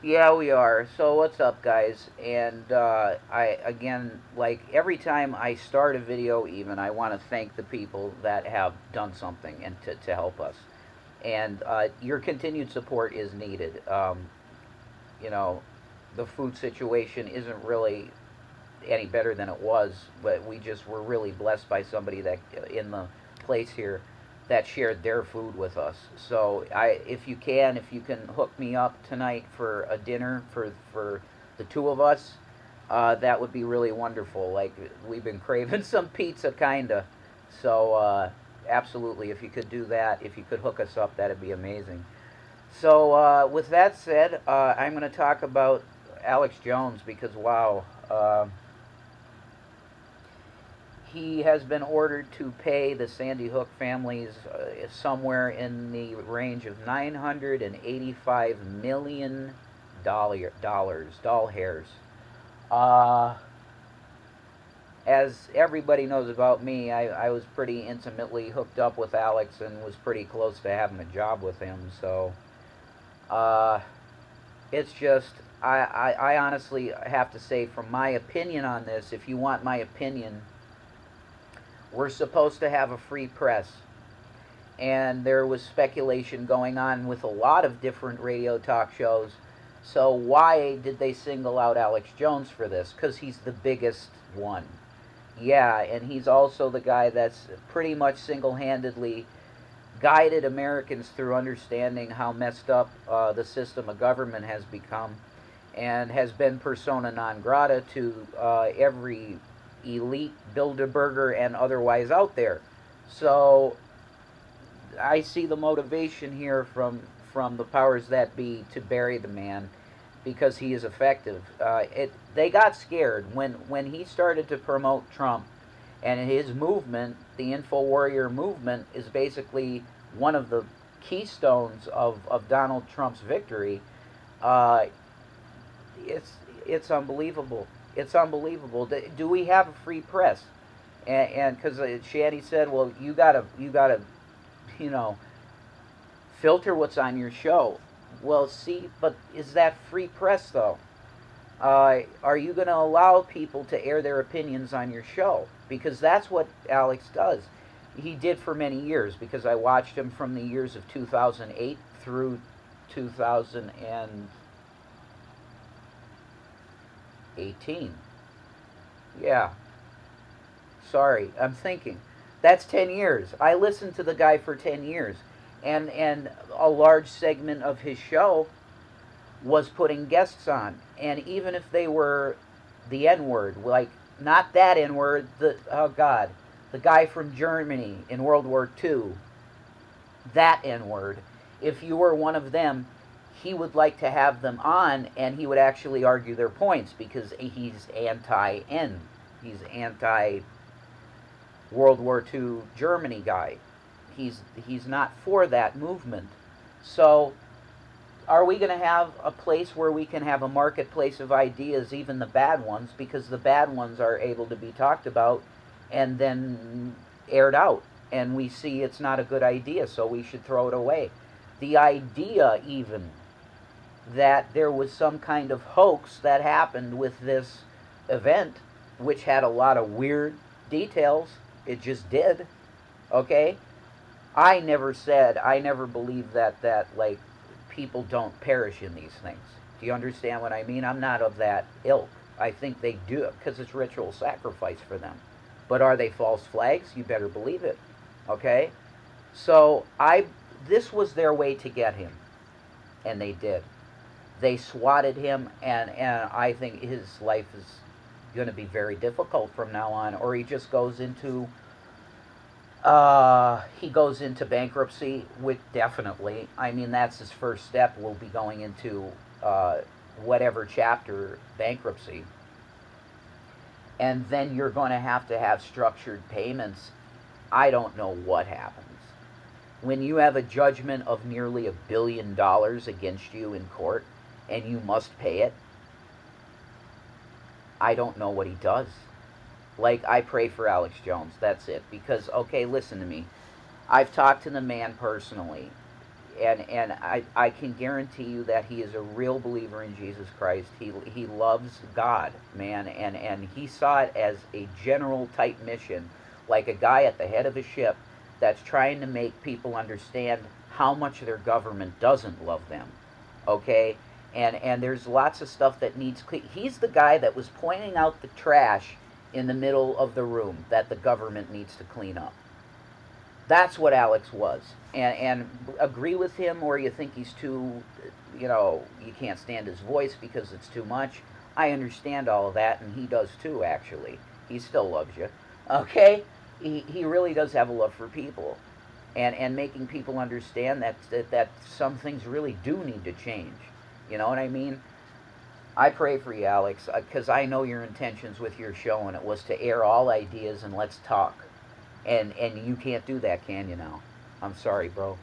Yeah, we are. So what's up, guys? And I again, like every time I start a video, even I want to thank the people that have done something and to help us. And your continued support is needed. You know, the food situation isn't really any better than it was, but we just were really blessed by somebody that in the place here that shared their food with us. So if you can hook me up tonight for a dinner for the two of us, that would be really wonderful. Like we've been craving some pizza, kinda. So absolutely, if you could do that, if you could hook us up, that'd be amazing. So with that said, I'm going to talk about Alex Jones because wow. He has been ordered to pay the Sandy Hook families somewhere in the range of $985 million doll hairs. Uh, as everybody knows about me, I was pretty intimately hooked up with Alex and was pretty close to having a job with him. So uh, it's just, I honestly have to say, from my opinion on this, if you want my opinion, we're supposed to have a free press. And there was speculation going on with a lot of different radio talk shows. So why did they single out Alex Jones for this? Because he's the biggest one. Yeah, and he's also the guy that's pretty much single-handedly guided Americans through understanding how messed up the system of government has become, and has been persona non grata to every elite Bilderberger and otherwise out there. So I see the motivation here from the powers that be to bury the man because he is effective. They got scared when he started to promote Trump, and his movement, the Info Warrior movement, is basically one of the keystones of Donald Trump's victory. Uh, it's it's unbelievable. It's unbelievable. Do we have a free press? And because Shanny said, well, you gotta, you know, filter what's on your show. Well, see, but is that free press though? Are you going to allow people to air their opinions on your show? Because that's what Alex does. He did for many years because I watched him from the years of 2008 through 2018. Yeah, sorry, I'm thinking. That's 10 years. I listened to the guy for 10 years. And a large segment of his show was putting guests on. And even if they were the N word, like not that N word, the oh God, the guy from Germany in World War II, that N word, if you were one of them, he would like to have them on and he would actually argue their points because he's anti N. He's anti World War II Germany guy. He's not for that movement. So are we going to have a place where we can have a marketplace of ideas, even the bad ones, because the bad ones are able to be talked about and then aired out, and we see it's not a good idea, so we should throw it away. The idea, even, that there was some kind of hoax that happened with this event, which had a lot of weird details, it just did, okay? I never believed that like people don't perish in these things. Do you understand what I mean? I'm not of that ilk. I think they do it because it's ritual sacrifice for them. But are they false flags? You better believe it. Okay? So this was their way to get him, and they did. They swatted him, and I think his life is going to be very difficult from now on, or he goes into bankruptcy, with definitely. I mean, that's his first step. Will be going into whatever chapter bankruptcy, and then you're going to have structured payments. I don't know what happens when you have a judgment of nearly $1 billion against you in court, and you must pay it. I don't know what he does. Like, I pray for Alex Jones. That's it. Because, okay, listen to me. I've talked to the man personally. And I can guarantee you that he is a real believer in Jesus Christ. He loves God, man, and he saw it as a general type mission, like a guy at the head of a ship that's trying to make people understand how much their government doesn't love them. Okay? And there's lots of stuff that needs he's the guy that was pointing out the trash in the middle of the room that the government needs to clean up. That's what Alex was. And agree with him, or you think he's too, you can't stand his voice because it's too much. I understand all of that, and he does too, actually. He still loves you. Okay? He really does have a love for people. And making people understand that some things really do need to change. You know what I mean? I pray for you, Alex, because I know your intentions with your show, and it was to air all ideas and let's talk. And you can't do that, can you now? I'm sorry, bro.